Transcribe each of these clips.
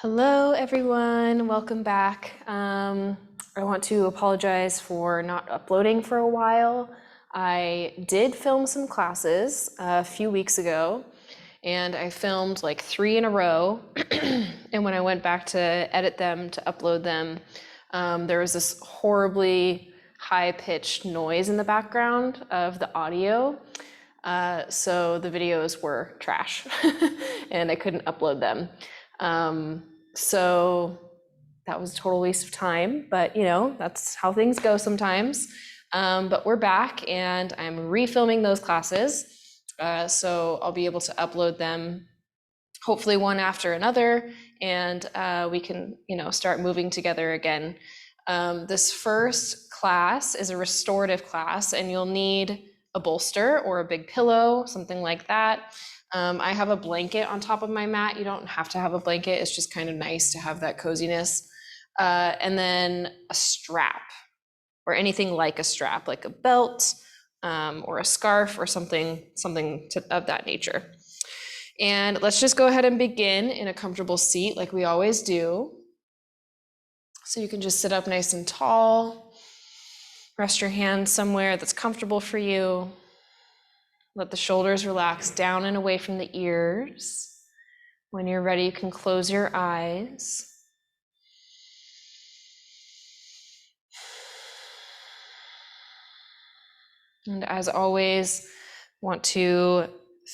Hello, everyone. Welcome back. I want to apologize for not uploading for a while. I did film some classes a few weeks ago, and I filmed like 3 in a row. And when I went back to edit them, to upload them, there was this horribly high-pitched noise in the background of the audio. So the videos were trash, and I couldn't upload them. So that was a total waste of time, but that's how things go sometimes. But we're back and I'm refilming those classes. So I'll be able to upload them hopefully one after another, and we can, start moving together again. This first class is a restorative class, and you'll need a bolster or a big pillow, something like that. I have a blanket on top of my mat. You don't have to have a blanket. It's just kind of nice to have that coziness. And then a strap or anything like a strap, like a belt or a scarf or something of that nature. And let's just go ahead and begin in a comfortable seat like we always do. So you can just sit up nice and tall. Rest your hands somewhere that's comfortable for you. Let the shoulders relax down and away from the ears. When you're ready, you can close your eyes. And as always, want to,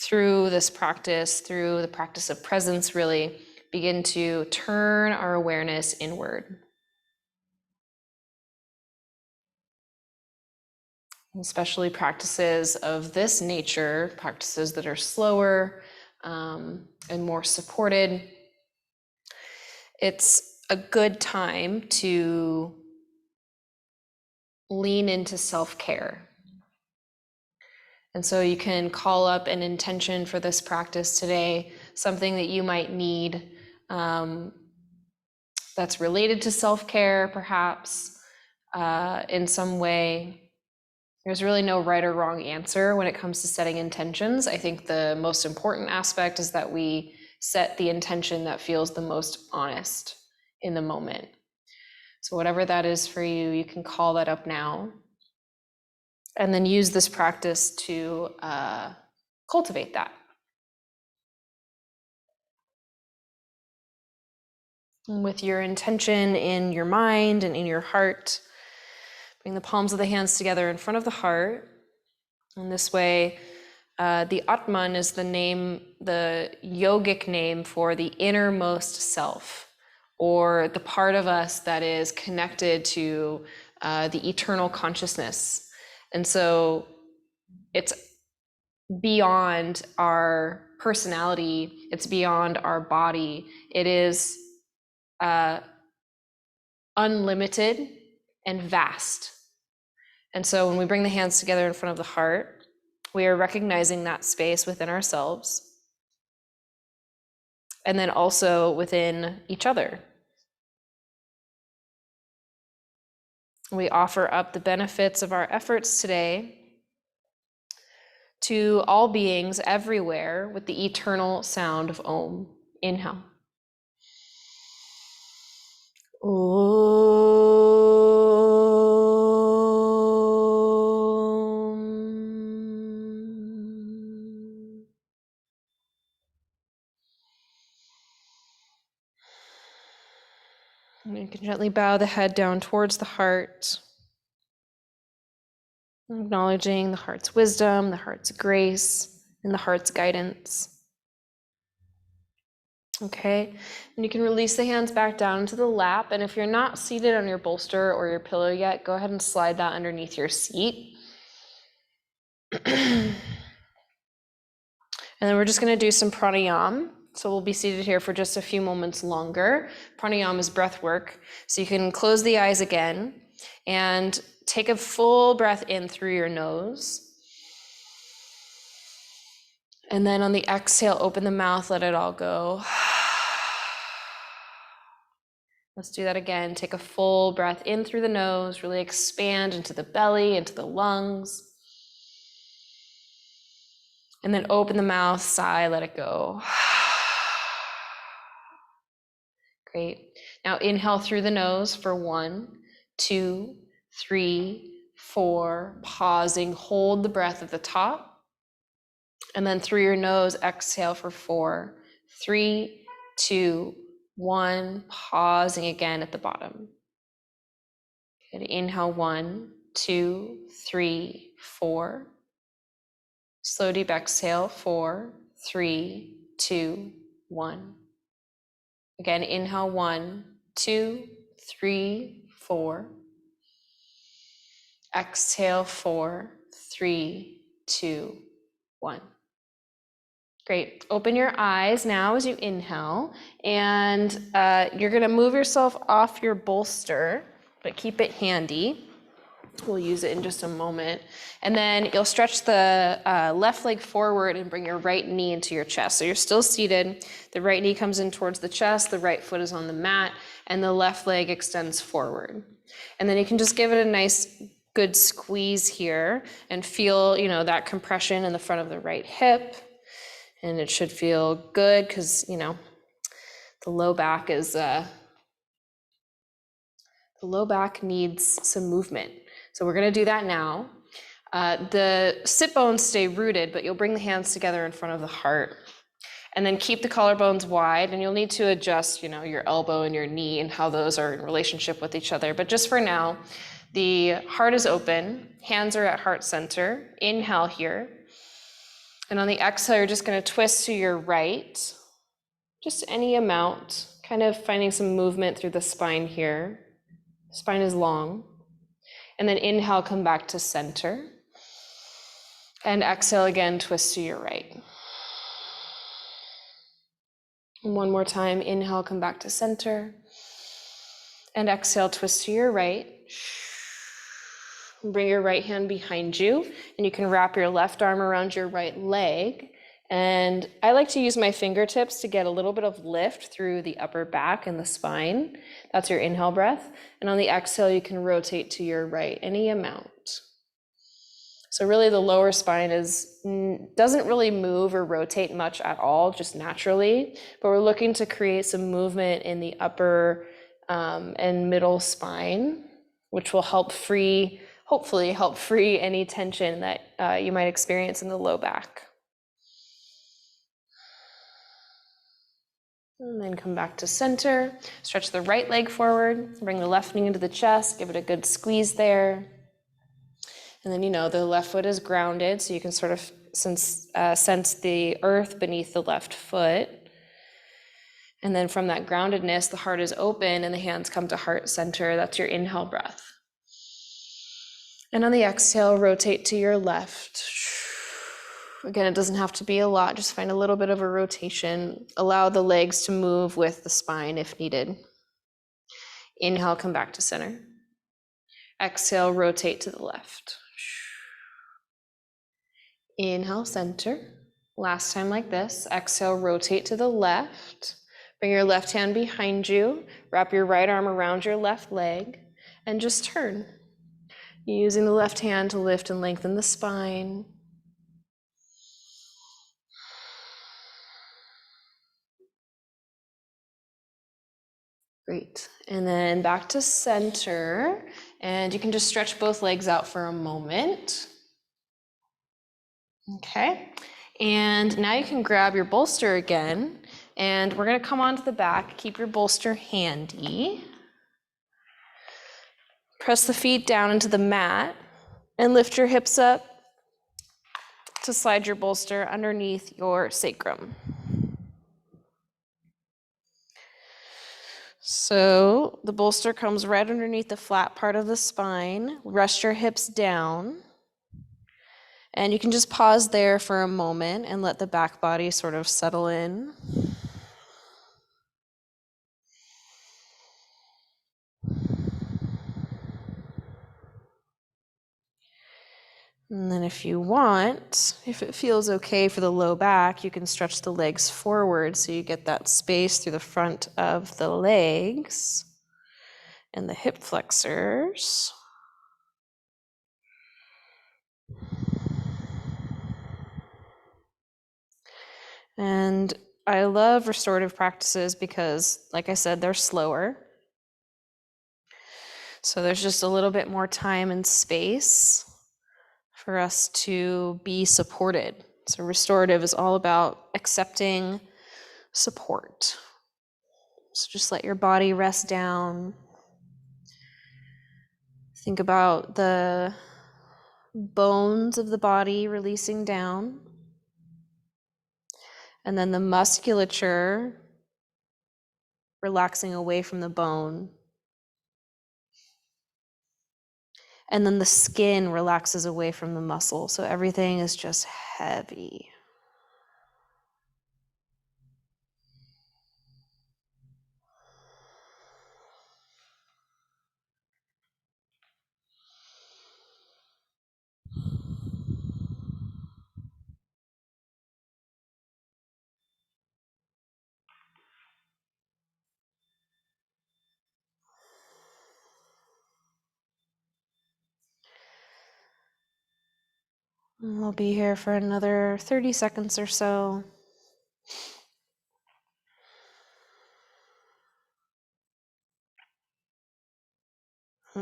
through the practice of presence, really begin to turn our awareness inward. Especially practices of this nature, practices that are slower and more supported. It's a good time to lean into self-care. And so you can call up an intention for this practice today, something that you might need that's related to self-care, perhaps, in some way. There's really no right or wrong answer when it comes to setting intentions. I think the most important aspect is that we set the intention that feels the most honest in the moment. So whatever that is for you, you can call that up now. And then use this practice to cultivate that. And with your intention in your mind and in your heart, bring the palms of the hands together in front of the heart. And this way, the Atman is the yogic name for the innermost self, or the part of us that is connected to the eternal consciousness. And so it's beyond our personality, it's beyond our body. It is unlimited and vast. And so when we bring the hands together in front of the heart, we are recognizing that space within ourselves and then also within each other. We offer up the benefits of our efforts today to all beings everywhere with the eternal sound of Om. Inhale. And you can gently bow the head down towards the heart, acknowledging the heart's wisdom, the heart's grace, and the heart's guidance. Okay, and you can release the hands back down into the lap, and if you're not seated on your bolster or your pillow yet, go ahead and slide that underneath your seat. And then we're just going to do some pranayama. So we'll be seated here for just a few moments longer. Pranayama is breath work. So you can close the eyes again and take a full breath in through your nose. And then on the exhale, open the mouth, let it all go. Let's do that again. Take a full breath in through the nose, really expand into the belly, into the lungs. And then open the mouth, sigh, let it go. Great. Now inhale through the nose for 1, 2, 3, 4, pausing, hold the breath at the top. And then through your nose, exhale for 4, 3, 2, 1, pausing again at the bottom. Good. Inhale 1, 2, 3, 4. Slow deep exhale 4, 3, 2, 1. Again, inhale 1, 2, 3, 4. Exhale 4, 3, 2, 1. Great. Open your eyes now as you inhale, and you're going to move yourself off your bolster, but keep it handy. We'll use it in just a moment. And then you'll stretch the left leg forward and bring your right knee into your chest. So you're still seated. The right knee comes in towards the chest, the right foot is on the mat, and the left leg extends forward. And then you can just give it a nice, good squeeze here and feel, that compression in the front of the right hip. And it should feel good because, the low back is, the low back needs some movement. So we're going to do that now. The sit bones stay rooted, but you'll bring the hands together in front of the heart. And then keep the collarbones wide, and you'll need to adjust, your elbow and your knee and how those are in relationship with each other. But just for now, the heart is open, hands are at heart center. Inhale here. And on the exhale, you're just going to twist to your right, just any amount, kind of finding some movement through the spine here. Spine is long. And then inhale, come back to center. And exhale again, twist to your right. And one more time, inhale, come back to center. And exhale, twist to your right. Bring your right hand behind you, and you can wrap your left arm around your right leg. And I like to use my fingertips to get a little bit of lift through the upper back and the spine. That's your inhale breath. And on the exhale, you can rotate to your right, any amount. So really the lower spine doesn't really move or rotate much at all, just naturally, but we're looking to create some movement in the upper and middle spine, which will hopefully help free any tension that you might experience in the low back. And then come back to center, stretch the right leg forward, bring the left knee into the chest, give it a good squeeze there. And then, the left foot is grounded, so you can sort of sense the earth beneath the left foot. And then from that groundedness, the heart is open and the hands come to heart center. That's your inhale breath. And on the exhale, rotate to your left. Again, it doesn't have to be a lot, just find a little bit of a rotation. Allow the legs to move with the spine if needed. Inhale, come back to center. Exhale, rotate to the left. Inhale, center. Last time like this. Exhale, rotate to the left. Bring your left hand behind you. Wrap your right arm around your left leg and just turn. Using the left hand to lift and lengthen the spine. Great. And then back to center. And you can just stretch both legs out for a moment. Okay. And now you can grab your bolster again. And we're going to come onto the back. Keep your bolster handy. Press the feet down into the mat and lift your hips up to slide your bolster underneath your sacrum. So the bolster comes right underneath the flat part of the spine. Rest your hips down. And you can just pause there for a moment and let the back body sort of settle in. And then if you want, if it feels okay for the low back, you can stretch the legs forward so you get that space through the front of the legs and the hip flexors. And I love restorative practices because, like I said, they're slower. So there's just a little bit more time and space for us to be supported. So restorative is all about accepting support. So just let your body rest down. Think about the bones of the body releasing down, and then the musculature relaxing away from the bone. And then the skin relaxes away from the muscle. So everything is just heavy. And we'll be here for another 30 seconds or so.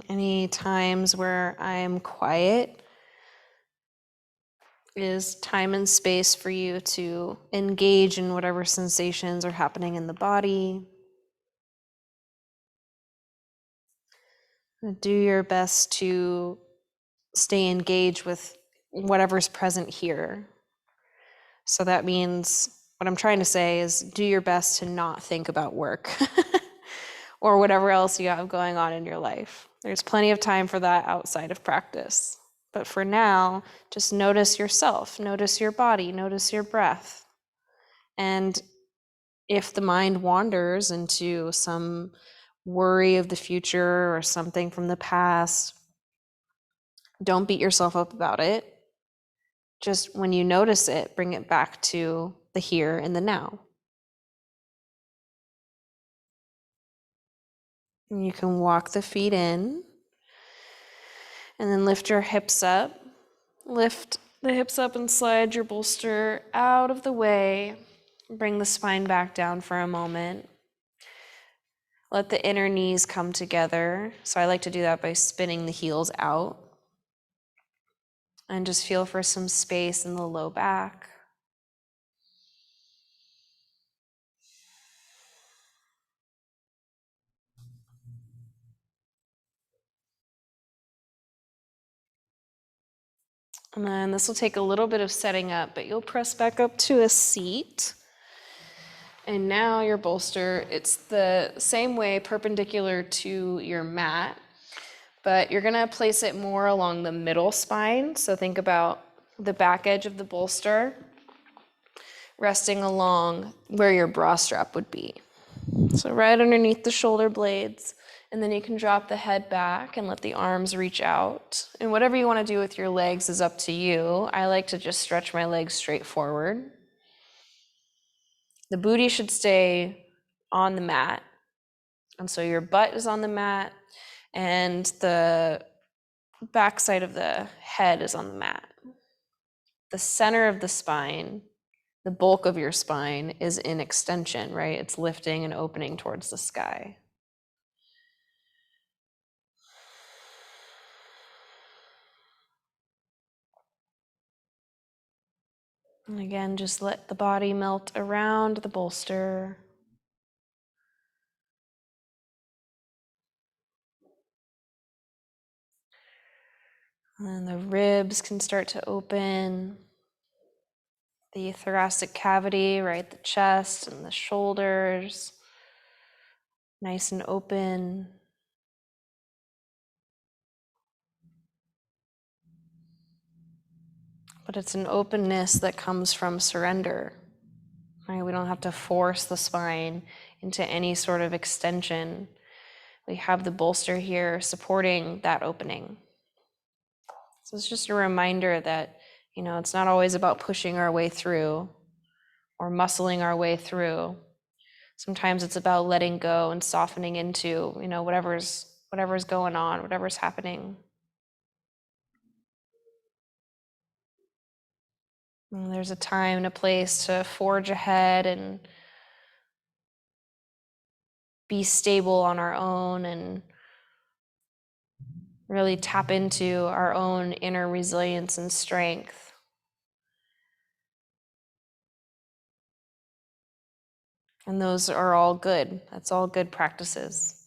Any times where I'm quiet is time and space for you to engage in whatever sensations are happening in the body. Do your best to stay engaged with whatever's present here. So that means, what I'm trying to say is do your best to not think about work or whatever else you have going on in your life. There's plenty of time for that outside of practice. But for now, just notice yourself, notice your body, notice your breath. And if the mind wanders into some worry of the future or something from the past, don't beat yourself up about it. Just when you notice it, bring it back to the here and the now. And you can walk the feet in and then lift your hips up. Lift the hips up and slide your bolster out of the way. Bring the spine back down for a moment. Let the inner knees come together. So I like to do that by spinning the heels out. And just feel for some space in the low back. And then this will take a little bit of setting up, but you'll press back up to a seat. And now your bolster, it's the same way, perpendicular to your mat, but you're gonna place it more along the middle spine. So think about the back edge of the bolster resting along where your bra strap would be. So right underneath the shoulder blades. And then you can drop the head back and let the arms reach out. And whatever you want to do with your legs is up to you. I like to just stretch my legs straight forward. The booty should stay on the mat. And so your butt is on the mat and the back side of the head is on the mat. The center of the spine, the bulk of your spine, is in extension, right? It's lifting and opening towards the sky. And again, just let the body melt around the bolster. And the ribs can start to open. The thoracic cavity, right? The chest and the shoulders, nice and open. But it's an openness that comes from surrender, right? We don't have to force the spine into any sort of extension. We have the bolster here supporting that opening. So it's just a reminder that, it's not always about pushing our way through or muscling our way through. Sometimes it's about letting go and softening into, whatever's going on, whatever's happening. And there's a time and a place to forge ahead and be stable on our own and really tap into our own inner resilience and strength. And those are all good. That's all good practices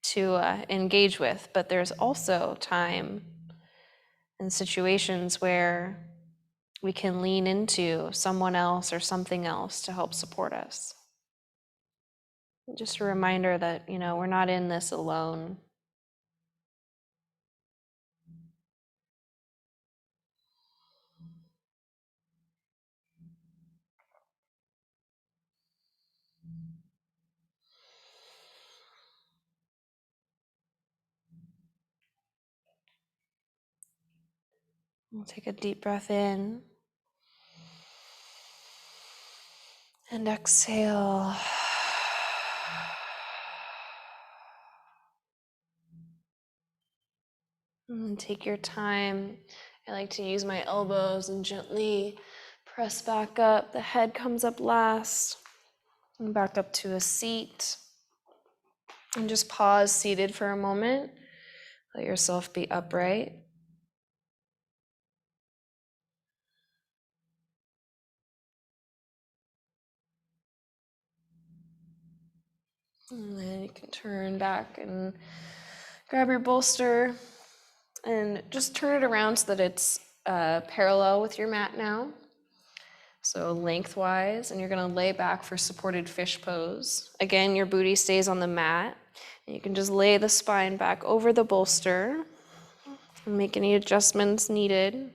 to engage with. But there's also time and situations where we can lean into someone else or something else to help support us. Just a reminder that, we're not in this alone. We'll take a deep breath in and exhale. And take your time. I like to use my elbows and gently press back up. The head comes up last and back up to a seat. And just pause seated for a moment. Let yourself be upright. And then you can turn back and grab your bolster and just turn it around so that it's parallel with your mat now. So lengthwise, and you're gonna lay back for supported fish pose. Again, your booty stays on the mat. And you can just lay the spine back over the bolster and make any adjustments needed.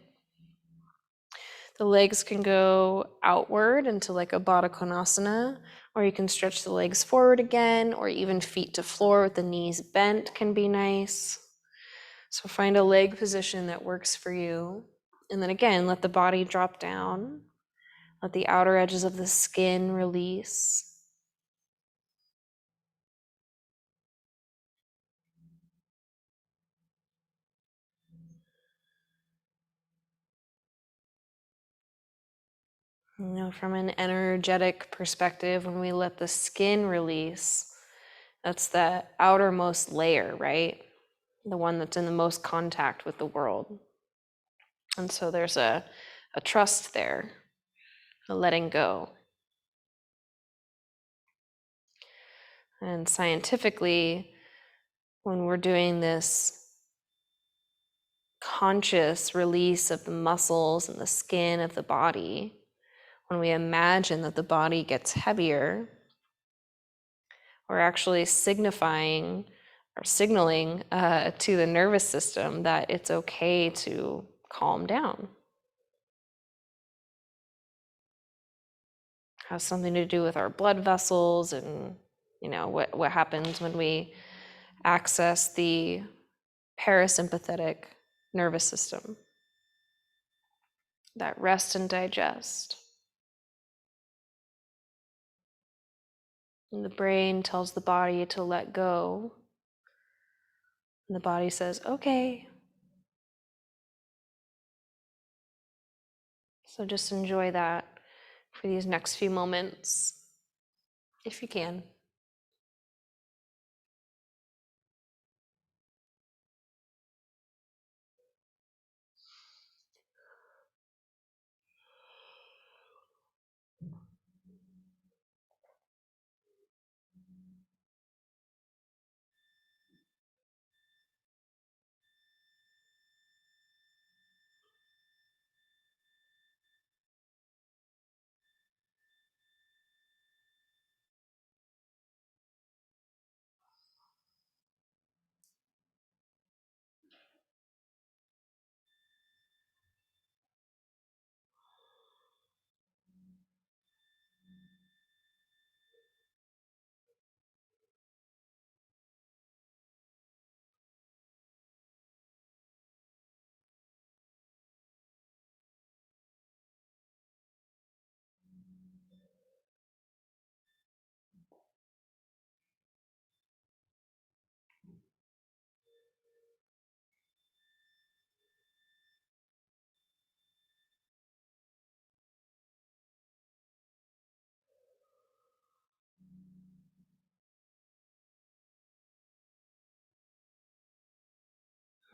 The legs can go outward into like a Baddha Konasana, or you can stretch the legs forward again, or even feet to floor with the knees bent can be nice. So find a leg position that works for you. And then again, let the body drop down. Let the outer edges of the skin release. From an energetic perspective, when we let the skin release, that's the outermost layer, right? The one that's in the most contact with the world. And so there's a trust there, a letting go. And scientifically, when we're doing this conscious release of the muscles and the skin of the body, when we imagine that the body gets heavier, we're actually signifying or signaling to the nervous system that it's okay to calm down. Has something to do with our blood vessels and what happens when we access the parasympathetic nervous system, that rest and digest. And the brain tells the body to let go. And the body says, okay. So just enjoy that for these next few moments, if you can.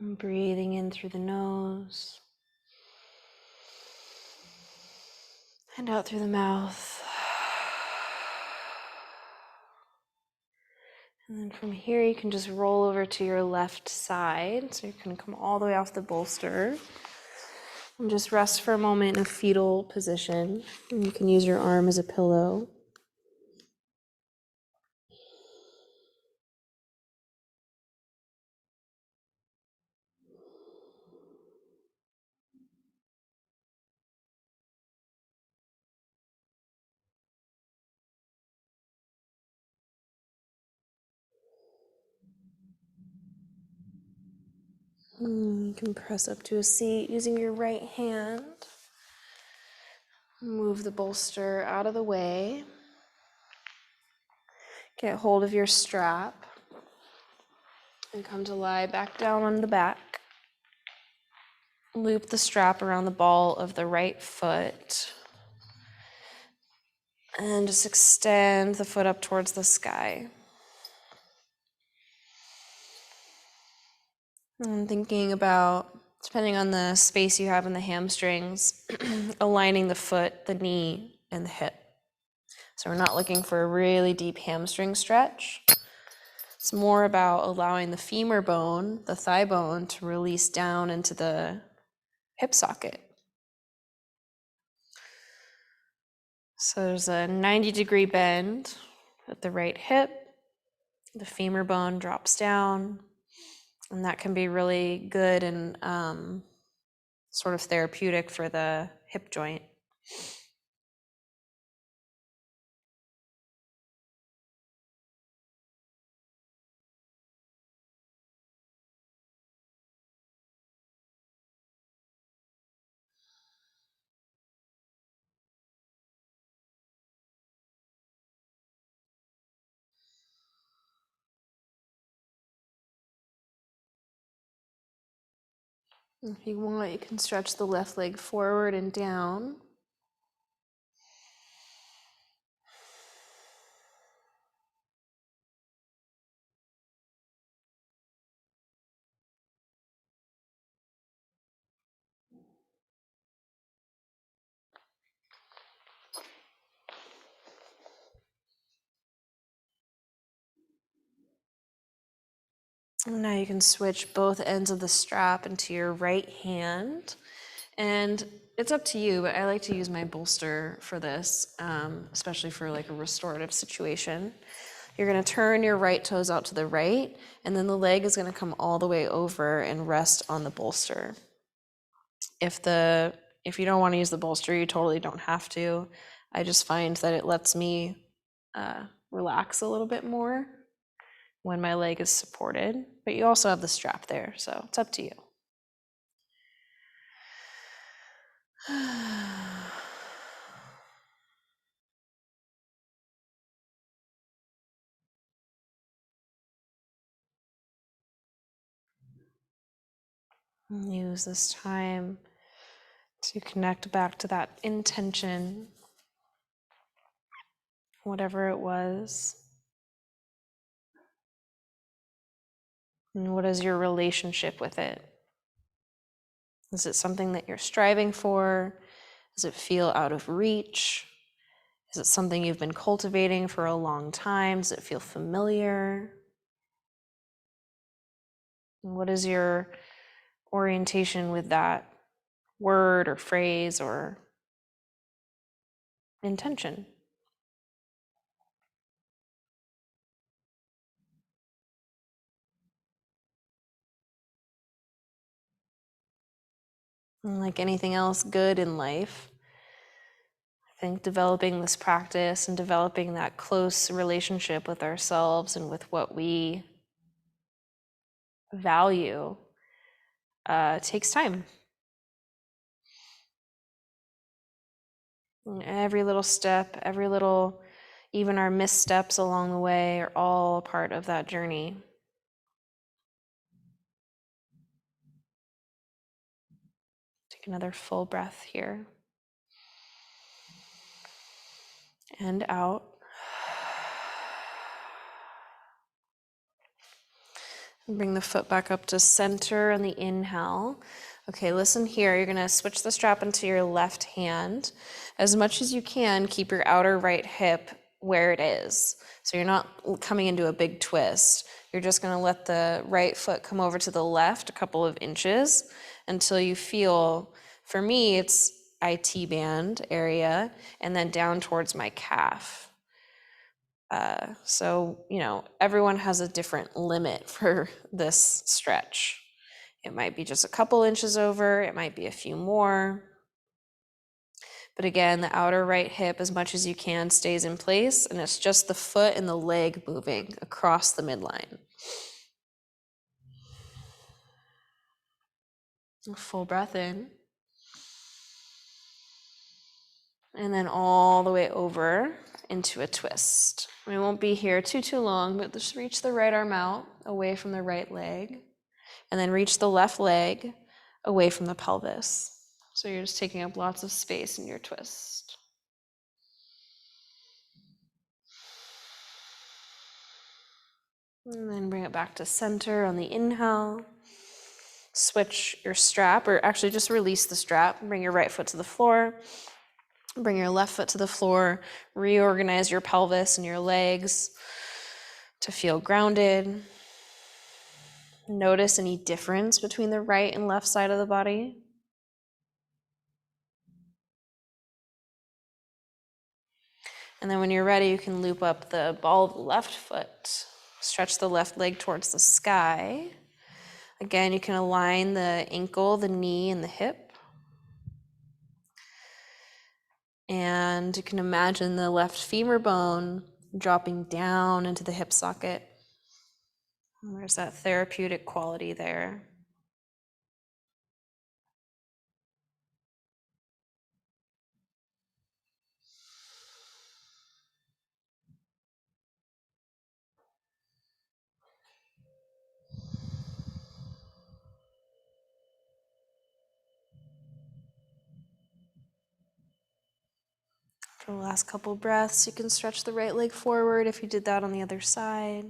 And breathing in through the nose and out through the mouth. And then from here, you can just roll over to your left side. So you can come all the way off the bolster and just rest for a moment in a fetal position. And you can use your arm as a pillow. You can press up to a seat using your right hand. Move the bolster out of the way. Get hold of your strap and come to lie back down on the back. Loop the strap around the ball of the right foot. And just extend the foot up towards the sky. And thinking about, depending on the space you have in the hamstrings, aligning the foot, the knee, and the hip. So we're not looking for a really deep hamstring stretch. It's more about allowing the femur bone, the thigh bone, to release down into the hip socket. So there's a 90-degree bend at the right hip. The femur bone drops down, and that can be really good and sort of therapeutic for the hip joint. If you want, you can stretch the left leg forward and down. And now you can switch both ends of the strap into your right hand. And it's up to you, but I like to use my bolster for this, especially for like a restorative situation. You're going to turn your right toes out to the right, and then the leg is going to come all the way over and rest on the bolster. If you don't want to use the bolster, you totally don't have to. I just find that it lets me relax a little bit more when my leg is supported, but you also have the strap there, so it's up to you. Use this time to connect back to that intention, whatever it was. And what is your relationship with it? Is it something that you're striving for? Does it feel out of reach? Is it something you've been cultivating for a long time? Does it feel familiar? And what is your orientation with that word or phrase or intention? And like anything else good in life, I think developing this practice and developing that close relationship with ourselves and with what we value takes time. And every little step, even our missteps along the way are all part of that journey. Take another full breath here. And out. Bring the foot back up to center on the inhale. Okay, listen here. You're gonna switch the strap into your left hand. As much as you can, keep your outer right hip where it is. So you're not coming into a big twist. You're just gonna let the right foot come over to the left a couple of inches until you feel, for me, it's IT band area, and then down towards my calf. So, everyone has a different limit for this stretch. It might be just a couple inches over, it might be a few more. But again, the outer right hip, as much as you can, stays in place, and it's just the foot and the leg moving across the midline. A full breath in. And then all the way over into a twist. We won't be here too long, but just reach the right arm out away from the right leg, and then reach the left leg away from the pelvis. So you're just taking up lots of space in your twist. And then bring it back to center on the inhale. Switch your strap, or actually just release the strap. Bring your right foot to the floor. Bring your left foot to the floor. Reorganize your pelvis and your legs to feel grounded. Notice any difference between the right and left side of the body. And then when you're ready, you can loop up the ball of the left foot. Stretch the left leg towards the sky. Again, you can align the ankle, the knee, and the hip. And you can imagine the left femur bone dropping down into the hip socket. And there's that therapeutic quality there. For the last couple breaths, you can stretch the right leg forward if you did that on the other side.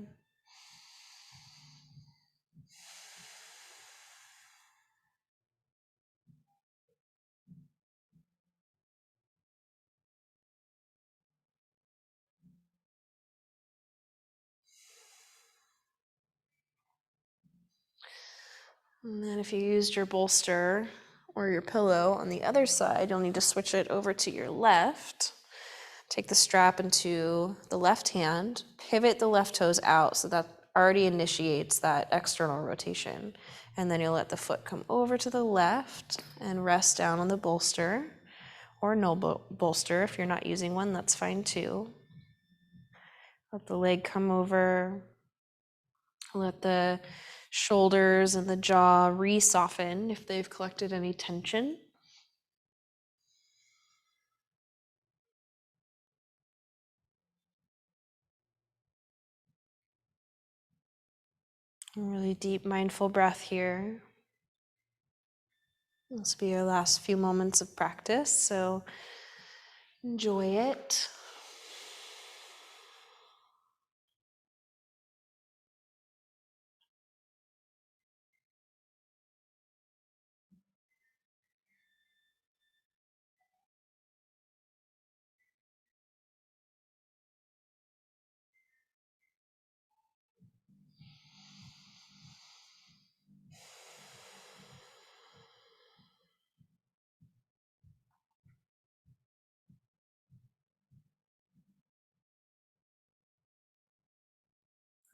And then if you used your bolster or your pillow on the other side, you'll need to switch it over to your left. Take the strap into the left hand, pivot the left toes out so that already initiates that external rotation. And then you'll let the foot come over to the left and rest down on the bolster, or no bolster. If you're not using one, that's fine too. Let the leg come over. Let the shoulders and the jaw re-soften if they've collected any tension. A really deep, mindful breath here. This will be your last few moments of practice, so enjoy it.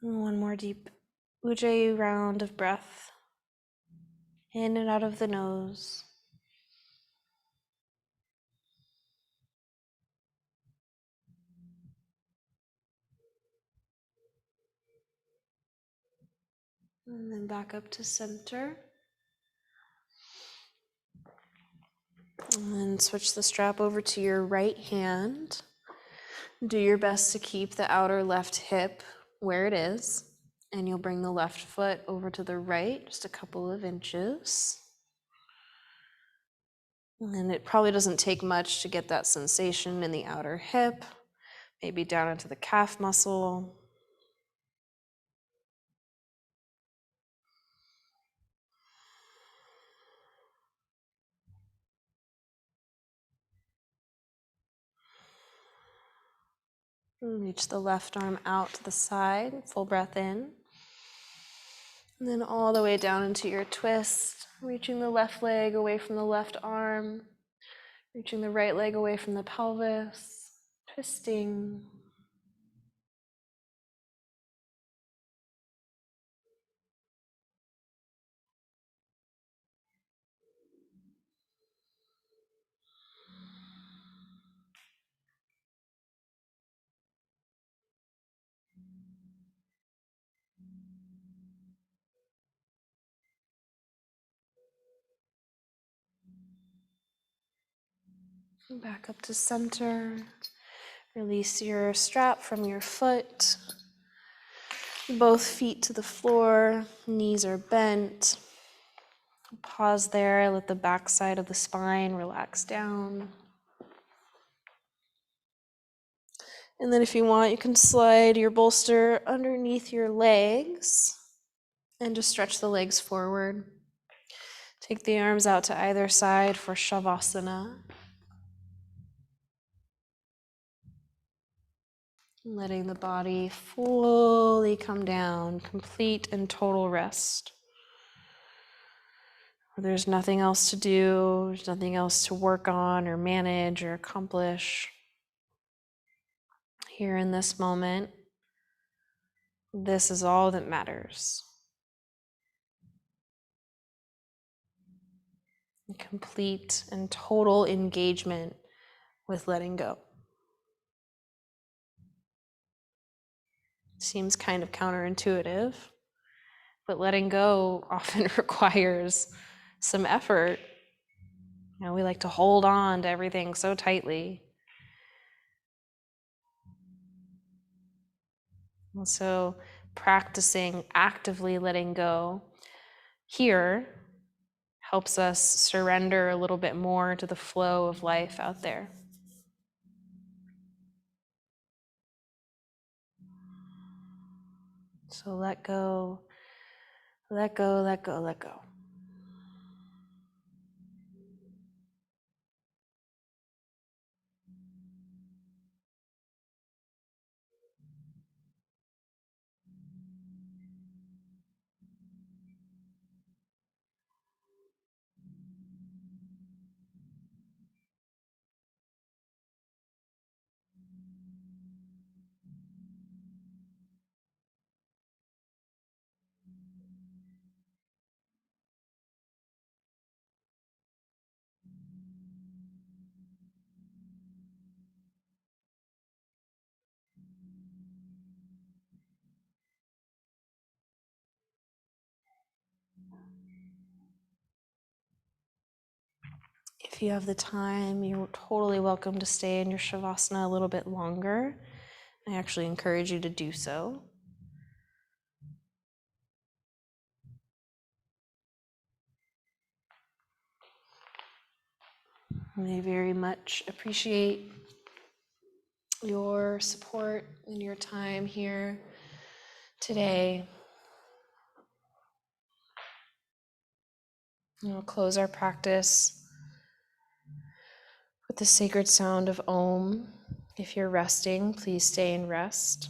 And one more deep Ujjayi round of breath, in and out of the nose. And then back up to center. And then switch the strap over to your right hand. Do your best to keep the outer left hip where it is, and you'll bring the left foot over to the right, just a couple of inches. And it probably doesn't take much to get that sensation in the outer hip, maybe down into the calf muscle. Reach the left arm out to the side, full breath in. And then all the way down into your twist, reaching the left leg away from the left arm, reaching the right leg away from the pelvis, twisting. Back up to center. Release your strap from your foot. Both feet to the floor, knees are bent. Pause there, let the back side of the spine relax down. And then if you want, you can slide your bolster underneath your legs and just stretch the legs forward. Take the arms out to either side for Shavasana. Letting the body fully come down, complete and total rest. There's nothing else to do, there's nothing else to work on or manage or accomplish. Here in this moment, this is all that matters. Complete and total engagement with letting go. Seems kind of counterintuitive, but letting go often requires some effort. You know, we like to hold on to everything so tightly. And so practicing actively letting go here helps us surrender a little bit more to the flow of life out there. So let go, let go, let go, let go. If you have the time, you're totally welcome to stay in your Shavasana a little bit longer. I actually encourage you to do so. I very much appreciate your support and your time here today. We'll close our practice with the sacred sound of Om. If you're resting, please stay in rest.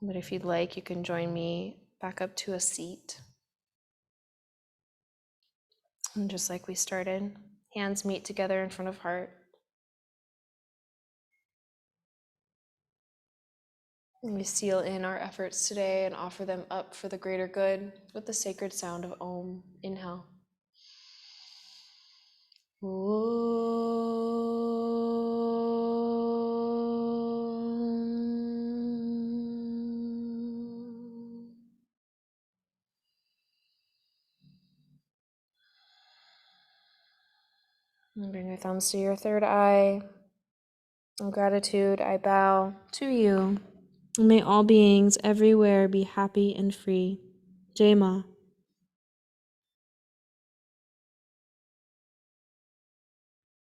But if you'd like, you can join me back up to a seat. And just like we started, hands meet together in front of heart. And we seal in our efforts today and offer them up for the greater good with the sacred sound of Om. Inhale. And bring your thumbs to your third eye. In gratitude, I bow to you. And may all beings everywhere be happy and free. Jai Ma.